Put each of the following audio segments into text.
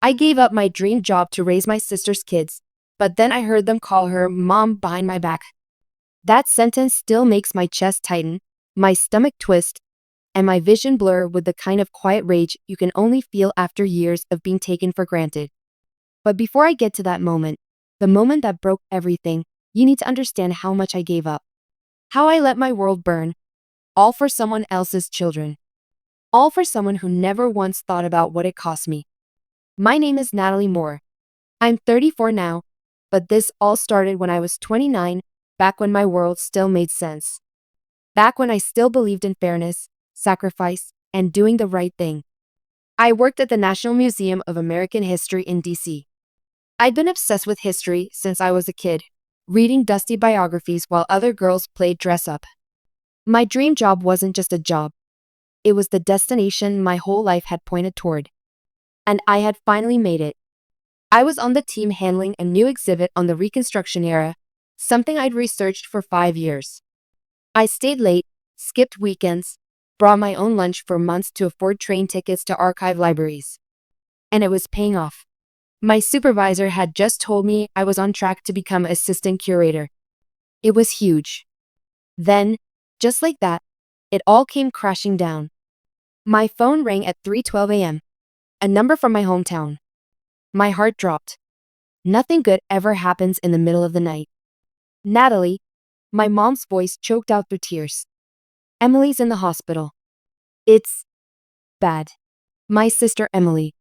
I gave up my dream job to raise my sister's kids, but then I heard them call her mom behind my back. That sentence still makes my chest tighten, my stomach twist, and my vision blur with the kind of quiet rage you can only feel after years of being taken for granted. But before I get to that moment, the moment that broke everything, you need to understand how much I gave up. How I let my world burn, all for someone else's children. All for someone who never once thought about what it cost me. My name is Natalie Moore. I'm 34 now, but this all started when I was 29, back when my world still made sense. Back when I still believed in fairness, sacrifice, and doing the right thing. I worked at the National Museum of American History in DC. I'd been obsessed with history since I was a kid, reading dusty biographies while other girls played dress up. My dream job wasn't just a job. It was the destination my whole life had pointed toward. And I had finally made it. I was on the team handling a new exhibit on the Reconstruction era, something I'd researched for 5 years. I stayed late, skipped weekends, brought my own lunch for months to afford train tickets to archive libraries. And it was paying off. My supervisor had just told me I was on track to become assistant curator. It was huge. Then, just like that, it all came crashing down. My phone rang at 3:12 a.m., a number from my hometown. My heart dropped. Nothing good ever happens in the middle of the night. Natalie, my mom's voice choked out through tears. Emily's in the hospital. It's bad. My sister Emily.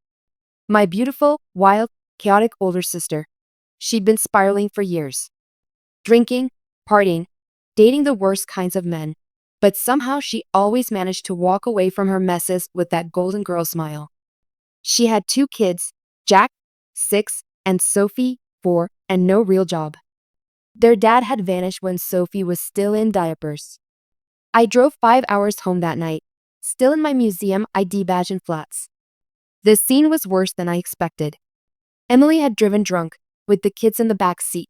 My beautiful, wild, chaotic older sister. She'd been spiraling for years. Drinking, partying, dating the worst kinds of men. But somehow she always managed to walk away from her messes with that golden girl smile. She had 2 kids, Jack, 6, and Sophie, 4, and no real job. Their dad had vanished when Sophie was still in diapers. I drove 5 hours home that night, still in my museum ID badge and flats. The scene was worse than I expected. Emily had driven drunk, with the kids in the back seat.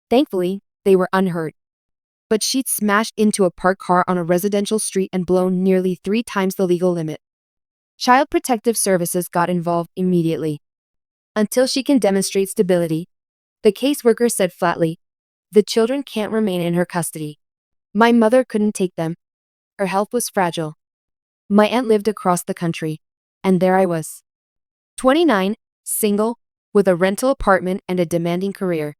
Thankfully, they were unhurt. But she'd smashed into a parked car on a residential street and blown nearly 3 times the legal limit. Child Protective Services got involved immediately. Until she can demonstrate stability, the caseworker said flatly, the children can't remain in her custody. My mother couldn't take them. Her health was fragile. My aunt lived across the country, and there I was. 29, single, with a rental apartment and a demanding career.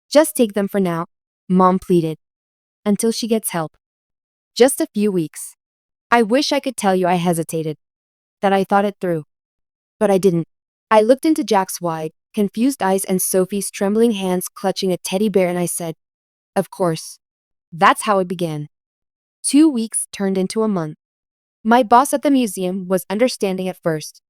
Just take them for now, Mom pleaded. Until she gets help. Just a few weeks. I wish I could tell you I hesitated. That I thought it through. But I didn't. I looked into Jack's wide, confused eyes and Sophie's trembling hands clutching a teddy bear and I said, of course. That's how it began. 2 weeks turned into a month. My boss at the museum was understanding at first.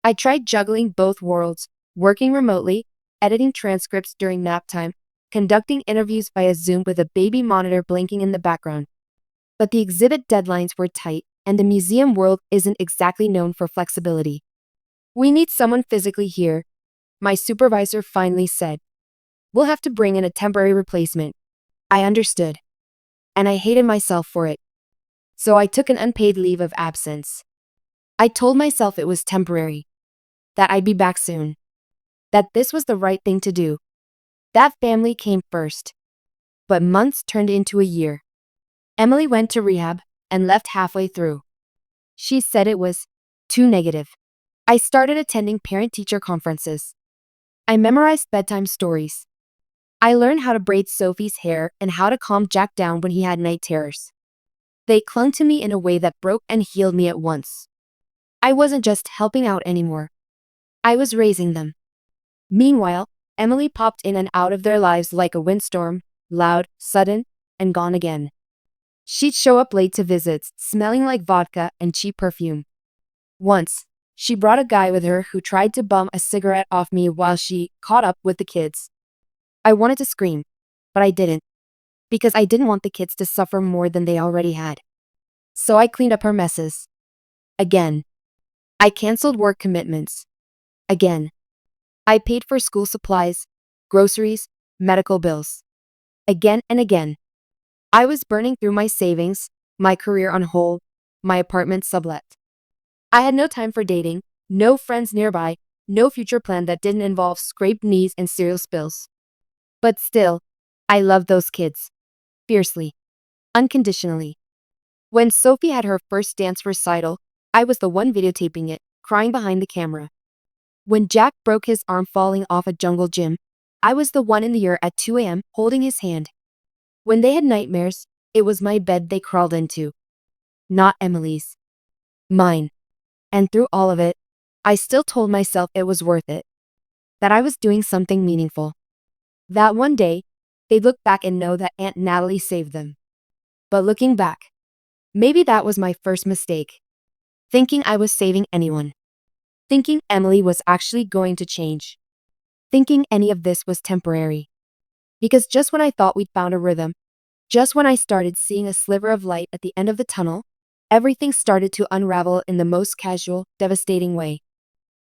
I tried juggling both worlds, working remotely, editing transcripts during nap time, conducting interviews via Zoom with a baby monitor blinking in the background. But the exhibit deadlines were tight, and the museum world isn't exactly known for flexibility. We need someone physically here, my supervisor finally said. We'll have to bring in a temporary replacement. I understood. And I hated myself for it. So I took an unpaid leave of absence. I told myself it was temporary. That I'd be back soon. That this was the right thing to do. That family came first. But months turned into a year. Emily went to rehab and left halfway through. She said it was too negative. I started attending parent-teacher conferences. I memorized bedtime stories. I learned how to braid Sophie's hair and how to calm Jack down when he had night terrors. They clung to me in a way that broke and healed me at once. I wasn't just helping out anymore. I was raising them. Meanwhile, Emily popped in and out of their lives like a windstorm, loud, sudden, and gone again. She'd show up late to visits, smelling like vodka and cheap perfume. Once, she brought a guy with her who tried to bum a cigarette off me while she caught up with the kids. I wanted to scream, but I didn't, because I didn't want the kids to suffer more than they already had. So I cleaned up her messes. Again. I canceled work commitments. Again. I paid for school supplies, groceries, medical bills. Again and again. I was burning through my savings, my career on hold, my apartment sublet. I had no time for dating, no friends nearby, no future plan that didn't involve scraped knees and cereal spills. But still, I loved those kids. Fiercely. Unconditionally. When Sophie had her first dance recital, I was the one videotaping it, crying behind the camera. When Jack broke his arm falling off a jungle gym, I was the one in the air at 2 a.m. holding his hand. When they had nightmares, it was my bed they crawled into. Not Emily's. Mine. And through all of it, I still told myself it was worth it. That I was doing something meaningful. That one day, they'd look back and know that Aunt Natalie saved them. But looking back, maybe that was my first mistake. Thinking I was saving anyone. Thinking Emily was actually going to change. Thinking any of this was temporary. Because just when I thought we'd found a rhythm, just when I started seeing a sliver of light at the end of the tunnel, everything started to unravel in the most casual, devastating way.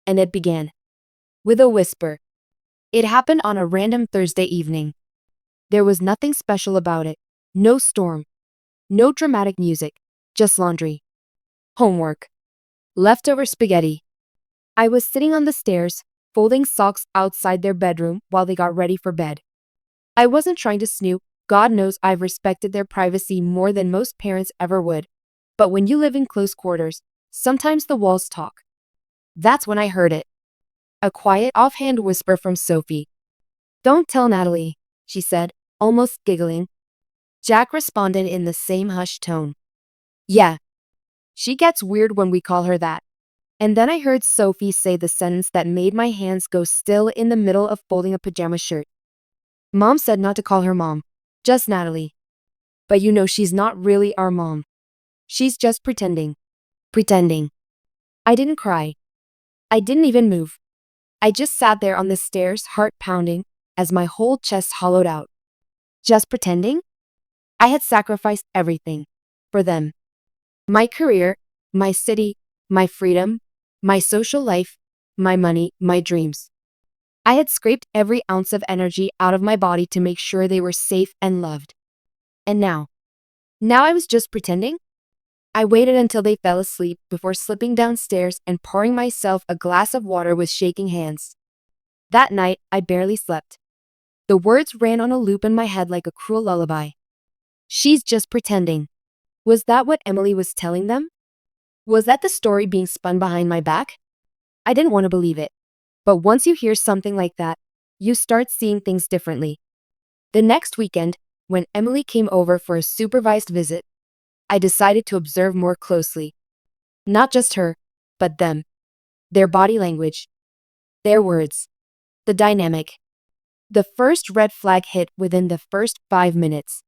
And it began. With a whisper. It happened on a random Thursday evening. There was nothing special about it. No storm. No dramatic music. Just laundry. Homework. Leftover spaghetti. I was sitting on the stairs, folding socks outside their bedroom while they got ready for bed. I wasn't trying to snoop. God knows I've respected their privacy more than most parents ever would. But when you live in close quarters, sometimes the walls talk. That's when I heard it. A quiet, offhand whisper from Sophie. "Don't tell Natalie," she said, almost giggling. Jack responded in the same hushed tone. "Yeah. She gets weird when we call her that." And then I heard Sophie say the sentence that made my hands go still in the middle of folding a pajama shirt. "Mom said not to call her mom. Just Natalie. But you know she's not really our mom. She's just pretending." Pretending. I didn't cry. I didn't even move. I just sat there on the stairs, heart pounding, as my whole chest hollowed out. Just pretending? I had sacrificed everything. For them. My career, my city, my freedom, my social life, my money, my dreams. I had scraped every ounce of energy out of my body to make sure they were safe and loved. And now I was just pretending? I waited until they fell asleep before slipping downstairs and pouring myself a glass of water with shaking hands. That night, I barely slept. The words ran on a loop in my head like a cruel lullaby. She's just pretending. Was that what Emily was telling them? Was that the story being spun behind my back? I didn't want to believe it. But once you hear something like that, you start seeing things differently. The next weekend, when Emily came over for a supervised visit, I decided to observe more closely. Not just her, but them. Their body language. Their words. The dynamic. The first red flag hit within the first 5 minutes.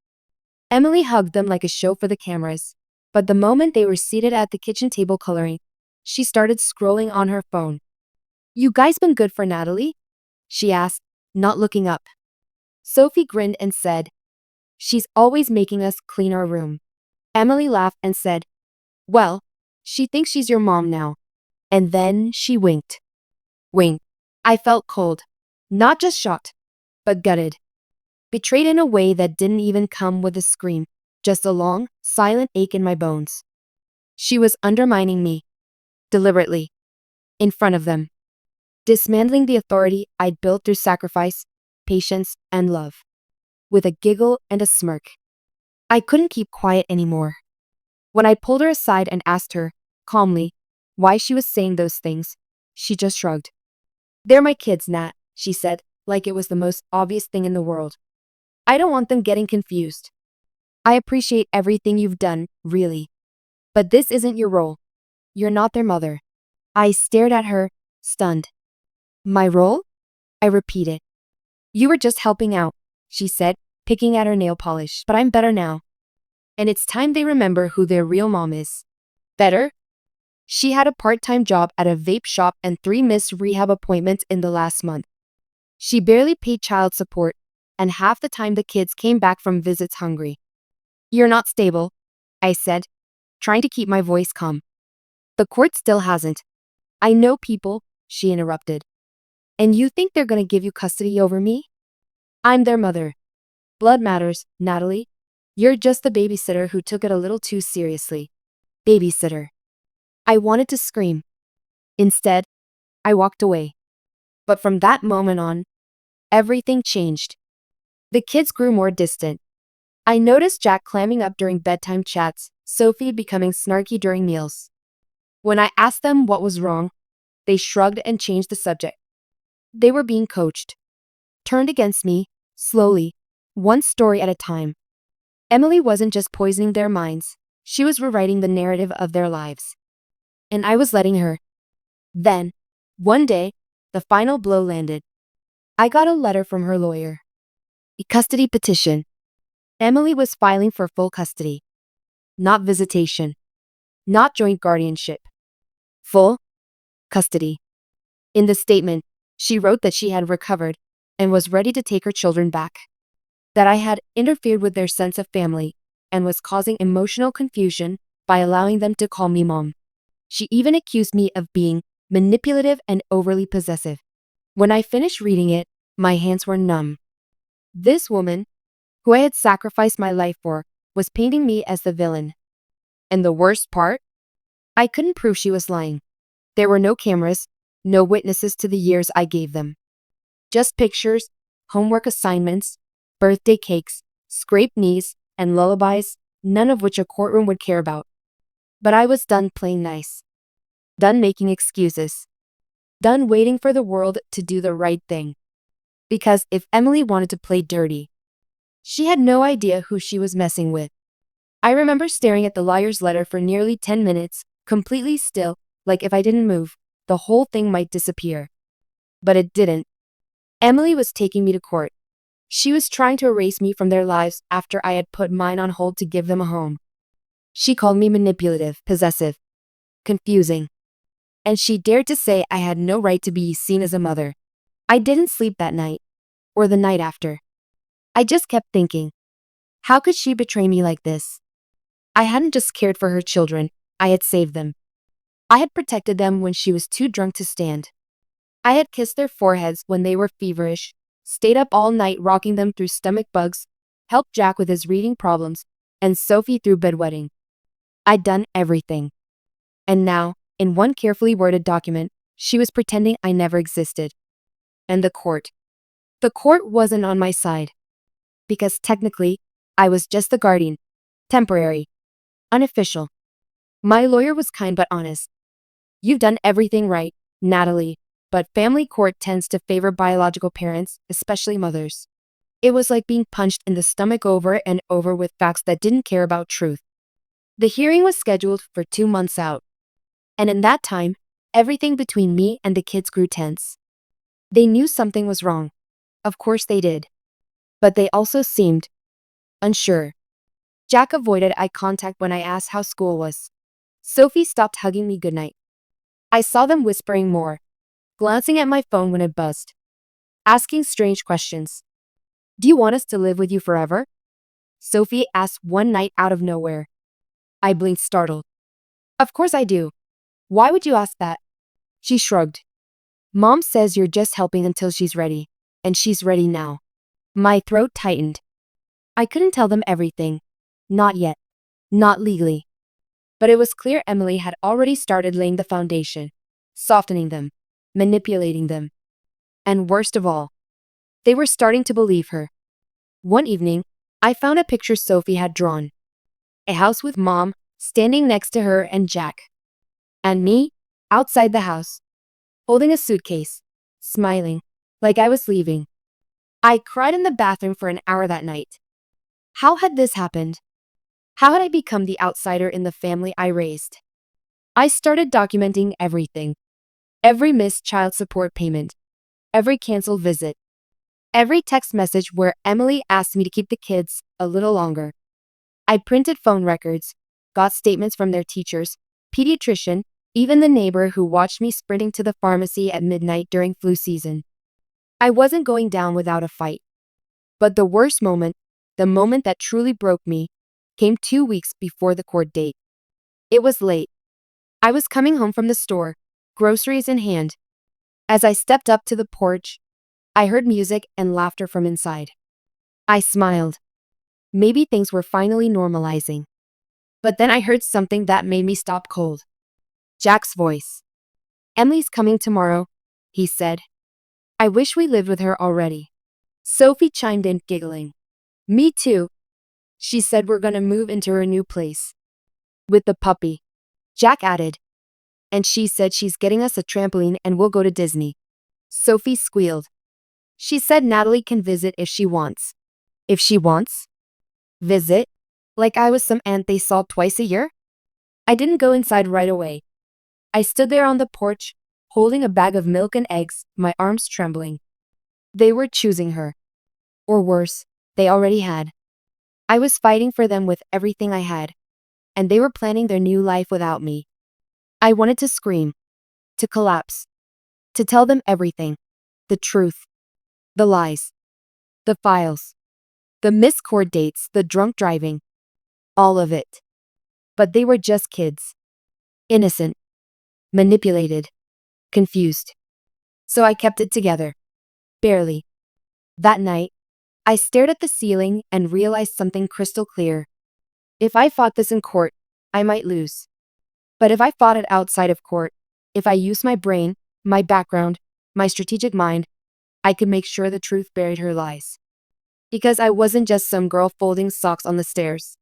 Emily hugged them like a show for the cameras, but the moment they were seated at the kitchen table coloring, she started scrolling on her phone. "You guys been good for Natalie?" she asked, not looking up. Sophie grinned and said, "She's always making us clean our room." Emily laughed and said, "Well, she thinks she's your mom now." And then she winked. Winked. I felt cold. Not just shocked, but gutted. Betrayed in a way that didn't even come with a scream, just a long, silent ache in my bones. She was undermining me. Deliberately. In front of them. Dismantling the authority I'd built through sacrifice, patience, and love. With a giggle and a smirk. I couldn't keep quiet anymore. When I pulled her aside and asked her, calmly, why she was saying those things, she just shrugged. "They're my kids, Nat," she said, like it was the most obvious thing in the world. "I don't want them getting confused. I appreciate everything you've done, really. But this isn't your role. You're not their mother." I stared at her, stunned. "My role?" I repeated. "You were just helping out," she said, picking at her nail polish. "But I'm better now. And it's time they remember who their real mom is." Better? She had a part-time job at a vape shop and 3 missed rehab appointments in the last month. She barely paid child support, and half the time the kids came back from visits hungry. "You're not stable," I said, trying to keep my voice calm. "The court still hasn't." "I know people," she interrupted. "And you think they're gonna give you custody over me? I'm their mother. Blood matters, Natalie. You're just the babysitter who took it a little too seriously." Babysitter. I wanted to scream. Instead, I walked away. But from that moment on, everything changed. The kids grew more distant. I noticed Jack clamming up during bedtime chats, Sophie becoming snarky during meals. When I asked them what was wrong, they shrugged and changed the subject. They were being coached, turned against me, slowly, one story at a time. Emily wasn't just poisoning their minds, she was rewriting the narrative of their lives. And I was letting her. Then, one day, the final blow landed. I got a letter from her lawyer. A custody petition. Emily was filing for full custody. Not visitation. Not joint guardianship. Full custody. In the statement, she wrote that she had recovered and was ready to take her children back. That I had interfered with their sense of family and was causing emotional confusion by allowing them to call me mom. She even accused me of being manipulative and overly possessive. When I finished reading it, my hands were numb. This woman, who I had sacrificed my life for, was painting me as the villain. And the worst part? I couldn't prove she was lying. There were no cameras, no witnesses to the years I gave them. Just pictures, homework assignments, birthday cakes, scraped knees, and lullabies, none of which a courtroom would care about. But I was done playing nice. Done making excuses. Done waiting for the world to do the right thing. Because if Emily wanted to play dirty, she had no idea who she was messing with. I remember staring at the lawyer's letter for nearly 10 minutes, completely still, like if I didn't move, the whole thing might disappear. But it didn't. Emily was taking me to court. She was trying to erase me from their lives after I had put mine on hold to give them a home. She called me manipulative, possessive, confusing. And she dared to say I had no right to be seen as a mother. I didn't sleep that night, or the night after. I just kept thinking, how could she betray me like this? I hadn't just cared for her children, I had saved them. I had protected them when she was too drunk to stand. I had kissed their foreheads when they were feverish, stayed up all night rocking them through stomach bugs, helped Jack with his reading problems, and Sophie through bedwetting. I'd done everything. And now, in one carefully worded document, she was pretending I never existed. And the court. The court wasn't on my side. Because technically, I was just the guardian. Temporary. Unofficial. My lawyer was kind but honest. You've done everything right, Natalie, but family court tends to favor biological parents, especially mothers. It was like being punched in the stomach over and over with facts that didn't care about truth. The hearing was scheduled for 2 months out. And in that time, everything between me and the kids grew tense. They knew something was wrong. Of course they did. But they also seemed unsure. Jack avoided eye contact when I asked how school was. Sophie stopped hugging me goodnight. I saw them whispering more, glancing at my phone when it buzzed, asking strange questions. Do you want us to live with you forever? Sophie asked one night out of nowhere. I blinked startled. Of course I do. Why would you ask that? She shrugged. Mom says you're just helping until she's ready, and she's ready now. My throat tightened. I couldn't tell them everything. Not yet. Not legally. But it was clear Emily had already started laying the foundation, softening them, manipulating them. And worst of all, they were starting to believe her. One evening, I found a picture Sophie had drawn. A house with Mom standing next to her and Jack. And me, outside the house, holding a suitcase, smiling, like I was leaving. I cried in the bathroom for an hour that night. How had this happened? How had I become the outsider in the family I raised? I started documenting everything. Every missed child support payment. Every canceled visit. Every text message where Emily asked me to keep the kids a little longer. I printed phone records, got statements from their teachers, pediatrician, even the neighbor who watched me sprinting to the pharmacy at midnight during flu season. I wasn't going down without a fight. But the worst moment, the moment that truly broke me, came 2 weeks before the court date. It was late. I was coming home from the store, groceries in hand. As I stepped up to the porch, I heard music and laughter from inside. I smiled. Maybe things were finally normalizing. But then I heard something that made me stop cold. Jack's voice. Emily's coming tomorrow, he said. I wish we lived with her already. Sophie chimed in, giggling. Me too. She said we're gonna move into her new place. With the puppy. Jack added. And she said she's getting us a trampoline and we'll go to Disney. Sophie squealed. She said Natalie can visit if she wants. If she wants? Visit? Like I was some aunt they saw twice a year? I didn't go inside right away. I stood there on the porch, holding a bag of milk and eggs, my arms trembling. They were choosing her. Or worse, they already had. I was fighting for them with everything I had. And they were planning their new life without me. I wanted to scream. To collapse. To tell them everything. The truth. The lies. The files. The missed court dates, the drunk driving. All of it. But they were just kids. Innocent. Manipulated. Confused. So I kept it together. Barely. That night, I stared at the ceiling and realized something crystal clear. If I fought this in court, I might lose. But if I fought it outside of court, if I used my brain, my background, my strategic mind, I could make sure the truth buried her lies. Because I wasn't just some girl folding socks on the stairs.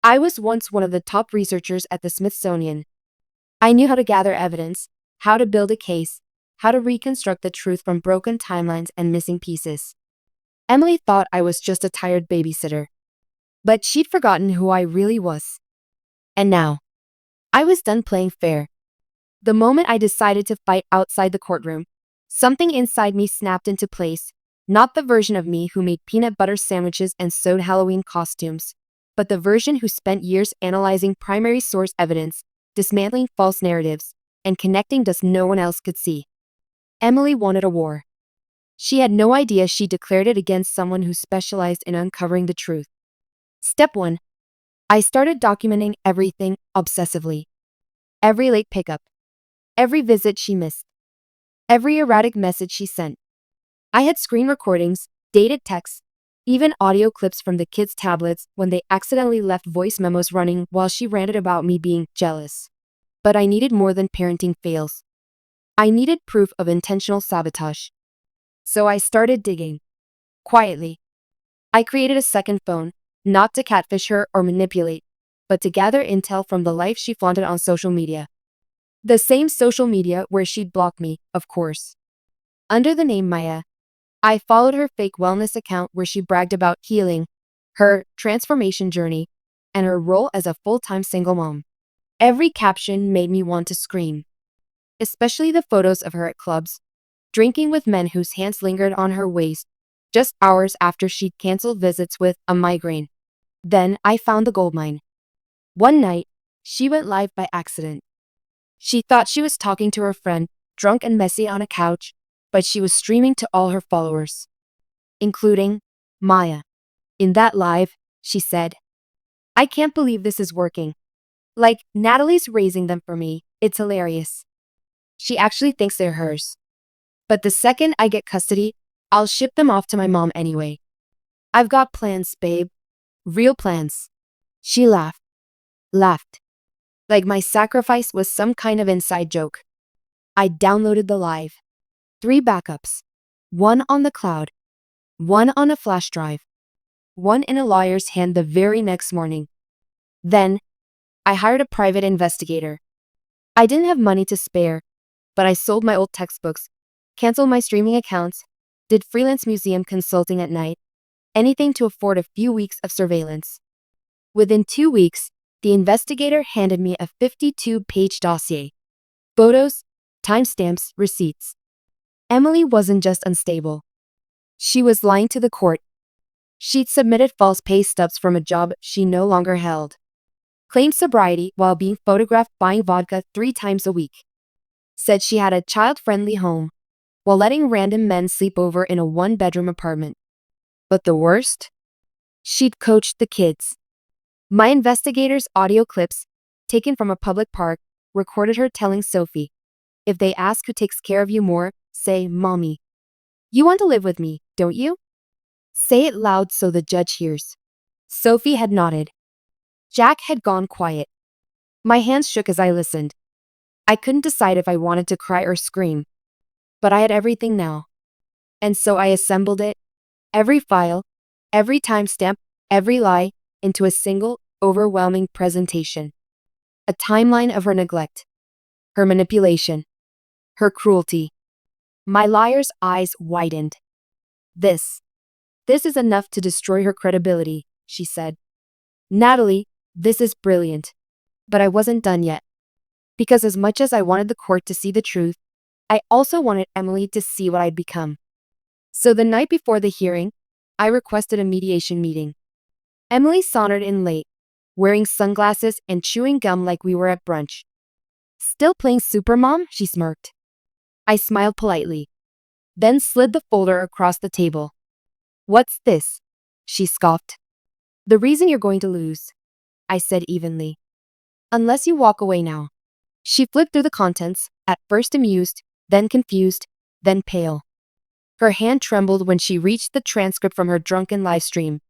I was once one of the top researchers at the Smithsonian. I knew how to gather evidence, how to build a case, how to reconstruct the truth from broken timelines and missing pieces. Emily thought I was just a tired babysitter. But she'd forgotten who I really was. And now, I was done playing fair. The moment I decided to fight outside the courtroom, something inside me snapped into place, not the version of me who made peanut butter sandwiches and sewed Halloween costumes, but the version who spent years analyzing primary source evidence, dismantling false narratives, and connecting dots no one else could see. Emily wanted a war. She had no idea she declared it against someone who specialized in uncovering the truth. Step 1. I started documenting everything obsessively. Every late pickup. Every visit she missed. Every erratic message she sent. I had screen recordings, dated texts, even audio clips from the kids' tablets when they accidentally left voice memos running while she ranted about me being jealous. But I needed more than parenting fails. I needed proof of intentional sabotage. So I started digging. Quietly. I created a second phone, not to catfish her or manipulate, but to gather intel from the life she flaunted on social media. The same social media where she'd block me, of course. Under the name Maya, I followed her fake wellness account where she bragged about healing, her transformation journey, and her role as a full-time single mom. Every caption made me want to scream. Especially the photos of her at clubs, drinking with men whose hands lingered on her waist, just hours after she'd canceled visits with a migraine. Then I found the goldmine. One night, she went live by accident. She thought she was talking to her friend, drunk and messy on a couch, but she was streaming to all her followers, including Maya. In that live, she said, I can't believe this is working. Like, Natalie's raising them for me. It's hilarious. She actually thinks they're hers. But the second I get custody, I'll ship them off to my mom anyway. I've got plans, babe. Real plans. She laughed. Laughed. Like my sacrifice was some kind of inside joke. I downloaded the live. 3 backups. 1 on the cloud. 1 on a flash drive. 1 in a lawyer's hand the very next morning. Then, I hired a private investigator. I didn't have money to spare, but I sold my old textbooks, canceled my streaming accounts, did freelance museum consulting at night, anything to afford a few weeks of surveillance. Within 2 weeks, the investigator handed me a 52-page dossier. Photos, timestamps, receipts. Emily wasn't just unstable. She was lying to the court. She'd submitted false pay stubs from a job she no longer held. Claimed sobriety while being photographed buying vodka 3 times a week. Said she had a child-friendly home, while letting random men sleep over in a 1-bedroom apartment. But the worst? She'd coached the kids. My investigator's audio clips, taken from a public park, recorded her telling Sophie, if they ask who takes care of you more, say, Mommy. You want to live with me, don't you? Say it loud so the judge hears. Sophie had nodded. Jack had gone quiet. My hands shook as I listened. I couldn't decide if I wanted to cry or scream. But I had everything now. And so I assembled it, every file, every timestamp, every lie, into a single, overwhelming presentation. A timeline of her neglect, her manipulation, her cruelty. My liar's eyes widened. This is enough to destroy her credibility, she said. Natalie, this is brilliant. But I wasn't done yet. Because as much as I wanted the court to see the truth, I also wanted Emily to see what I'd become. So the night before the hearing, I requested a mediation meeting. Emily sauntered in late, wearing sunglasses and chewing gum like we were at brunch. Still playing Supermom? She smirked. I smiled politely, then slid the folder across the table. What's this? She scoffed. The reason you're going to lose, I said evenly. Unless you walk away now. She flipped through the contents, at first amused, then confused, then pale. Her hand trembled when she reached the transcript from her drunken live stream.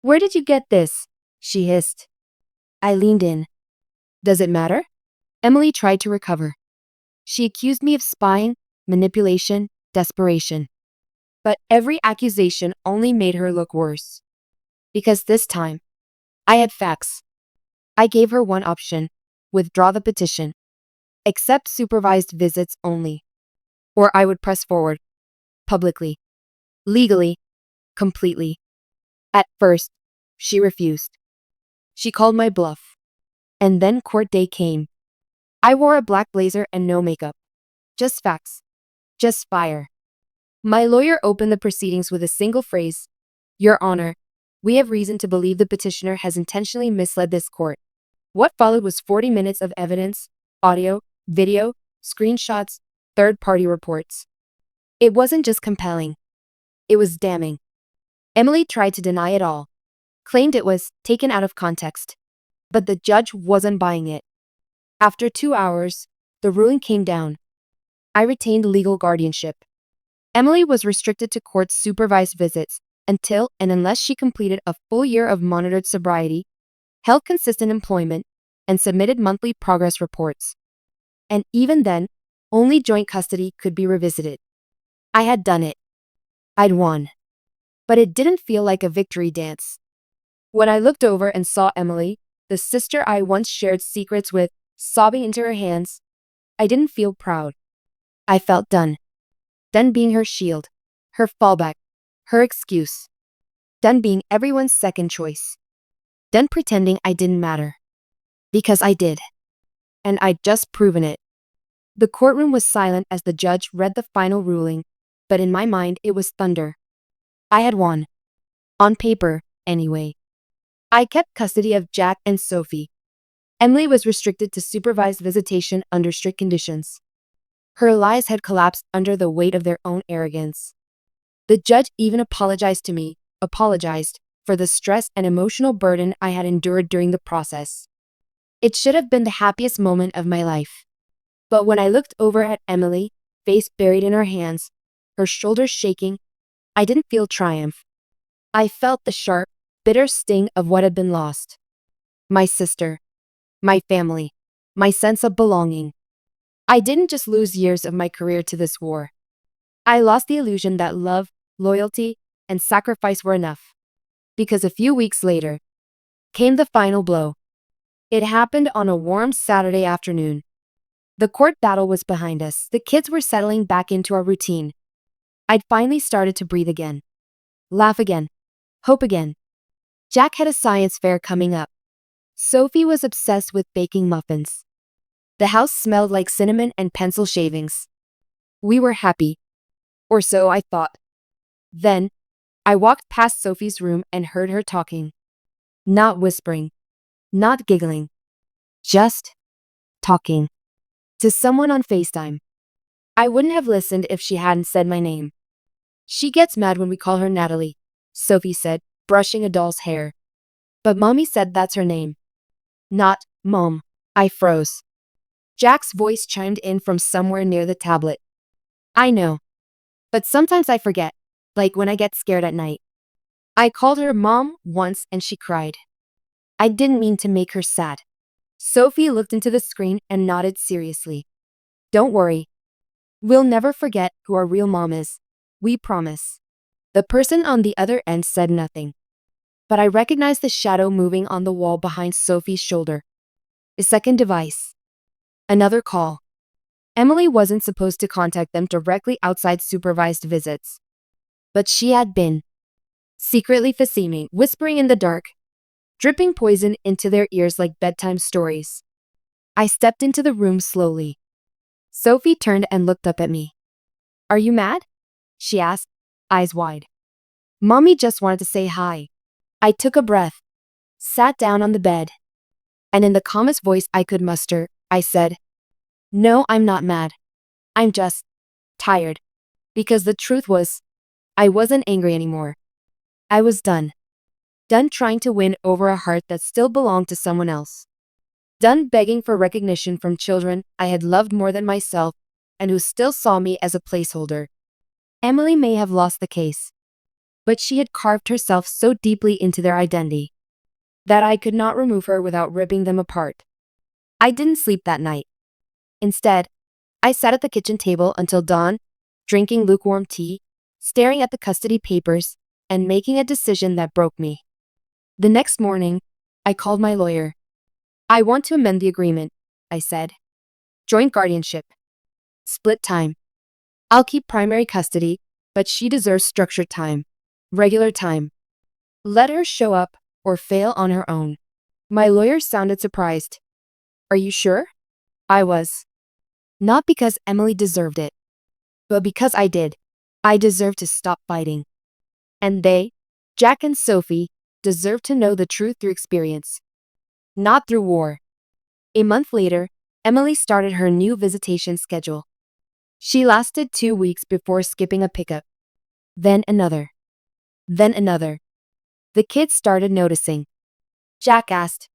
Where did you get this? She hissed. I leaned in. Does it matter? Emily tried to recover. She accused me of spying, manipulation, desperation. But every accusation only made her look worse. Because this time, I had facts. I gave her one option: withdraw the petition. Accept supervised visits only. Or I would press forward. Publicly. Legally. Completely. At first, she refused. She called my bluff. And then court day came. I wore a black blazer and no makeup. Just facts. Just fire. My lawyer opened the proceedings with a single phrase. Your Honor, we have reason to believe the petitioner has intentionally misled this court. What followed was 40 minutes of evidence, audio, video, screenshots, third-party reports. It wasn't just compelling. It was damning. Emily tried to deny it all, claimed it was taken out of context. But the judge wasn't buying it. After 2 hours, the ruling came down. I retained legal guardianship. Emily was restricted to court-supervised visits until and unless she completed a full year of monitored sobriety, held consistent employment, and submitted monthly progress reports. And even then, only joint custody could be revisited. I had done it. I'd won. But it didn't feel like a victory dance. When I looked over and saw Emily, the sister I once shared secrets with, sobbing into her hands, I didn't feel proud. I felt done. Done being her shield, her fallback, her excuse. Done being everyone's second choice. Done pretending I didn't matter. Because I did. And I'd just proven it. The courtroom was silent as the judge read the final ruling, but in my mind it was thunder. I had won. On paper, anyway. I kept custody of Jack and Sophie. Emily was restricted to supervised visitation under strict conditions. Her lies had collapsed under the weight of their own arrogance. The judge even apologized to me, for the stress and emotional burden I had endured during the process. It should have been the happiest moment of my life. But when I looked over at Emily, face buried in her hands, her shoulders shaking, I didn't feel triumph. I felt the sharp, bitter sting of what had been lost. My sister, my family, my sense of belonging. I didn't just lose years of my career to this war. I lost the illusion that love, loyalty, and sacrifice were enough. Because a few weeks later, came the final blow. It happened on a warm Saturday afternoon. The court battle was behind us. The kids were settling back into our routine. I'd finally started to breathe again. Laugh again. Hope again. Jack had a science fair coming up. Sophie was obsessed with baking muffins. The house smelled like cinnamon and pencil shavings. We were happy. Or so I thought. Then, I walked past Sophie's room and heard her talking. Not whispering. Not giggling. Just talking. To someone on FaceTime. I wouldn't have listened if she hadn't said my name. She gets mad when we call her Natalie, Sophie said, brushing a doll's hair. But Mommy said that's her name. Not Mom. I froze. Jack's voice chimed in from somewhere near the tablet. I know. But sometimes I forget, like when I get scared at night. I called her Mom once and she cried. I didn't mean to make her sad. Sophie looked into the screen and nodded seriously. Don't worry. We'll never forget who our real mom is. We promise. The person on the other end said nothing. But I recognized the shadow moving on the wall behind Sophie's shoulder. A second device. Another call. Emily wasn't supposed to contact them directly outside supervised visits. But she had been. Secretly facing, whispering in the dark, dripping poison into their ears like bedtime stories. I stepped into the room slowly. Sophie turned and looked up at me. "Are you mad?" she asked, eyes wide. "Mommy just wanted to say hi." I took a breath, sat down on the bed, and in the calmest voice I could muster, I said, "No, I'm not mad. I'm just tired." Because the truth was, I wasn't angry anymore. I was done. Done trying to win over a heart that still belonged to someone else. Done begging for recognition from children I had loved more than myself and who still saw me as a placeholder. Emily may have lost the case, but she had carved herself so deeply into their identity that I could not remove her without ripping them apart. I didn't sleep that night. Instead, I sat at the kitchen table until dawn, drinking lukewarm tea, staring at the custody papers, and making a decision that broke me. The next morning, I called my lawyer. "I want to amend the agreement," I said. "Joint guardianship. Split time. I'll keep primary custody, but she deserves structured time. Regular time. Let her show up or fail on her own." My lawyer sounded surprised. "Are you sure?" I was. Not because Emily deserved it, but because I did. I deserved to stop fighting. And they, Jack and Sophie, deserved to know the truth through experience, not through war. A month later, Emily started her new visitation schedule. She lasted 2 weeks before skipping a pickup. Then another. Then another. The kids started noticing. Jack asked,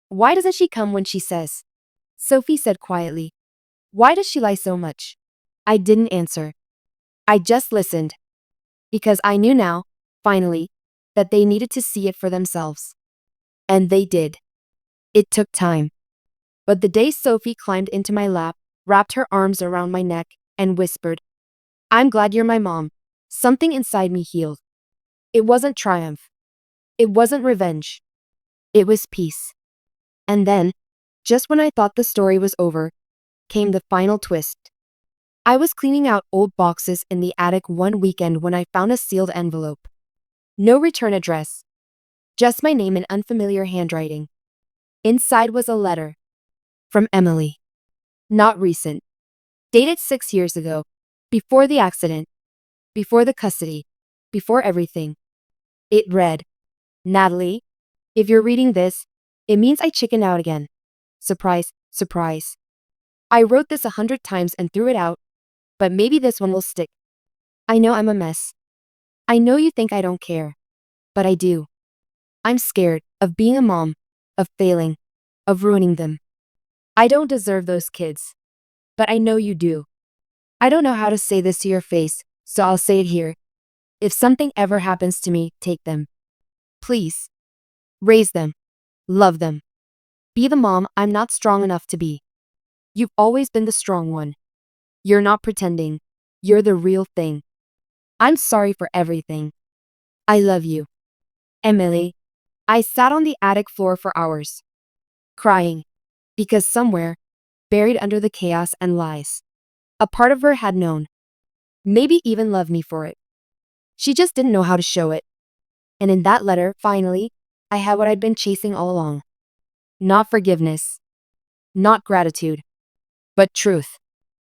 "Why doesn't she come when she says?" Sophie said quietly, "Why does she lie so much?" I didn't answer. I just listened. Because I knew now, finally, that they needed to see it for themselves. And they did. It took time. But the day Sophie climbed into my lap, wrapped her arms around my neck, and whispered, "I'm glad you're my mom," something inside me healed. It wasn't triumph. It wasn't revenge. It was peace. And then, just when I thought the story was over, came the final twist. I was cleaning out old boxes in the attic one weekend when I found a sealed envelope. No return address. Just my name in unfamiliar handwriting. Inside was a letter. From Emily. Not recent. Dated 6 years ago. Before the accident. Before the custody. Before everything. It read, "Natalie, if you're reading this, it means I chickened out again. Surprise, surprise. I wrote this 100 times and threw it out, but maybe this one will stick. I know I'm a mess. I know you think I don't care. But I do. I'm scared of being a mom, of failing, of ruining them. I don't deserve those kids. But I know you do. I don't know how to say this to your face, so I'll say it here. If something ever happens to me, take them. Please. Raise them. Love them. Be the mom I'm not strong enough to be. You've always been the strong one. You're not pretending. You're the real thing. I'm sorry for everything. I love you. Emily." I sat on the attic floor for hours, crying, because somewhere, buried under the chaos and lies, a part of her had known, maybe even loved me for it. She just didn't know how to show it. And in that letter, finally, I had what I'd been chasing all along. Not forgiveness, not gratitude, but truth.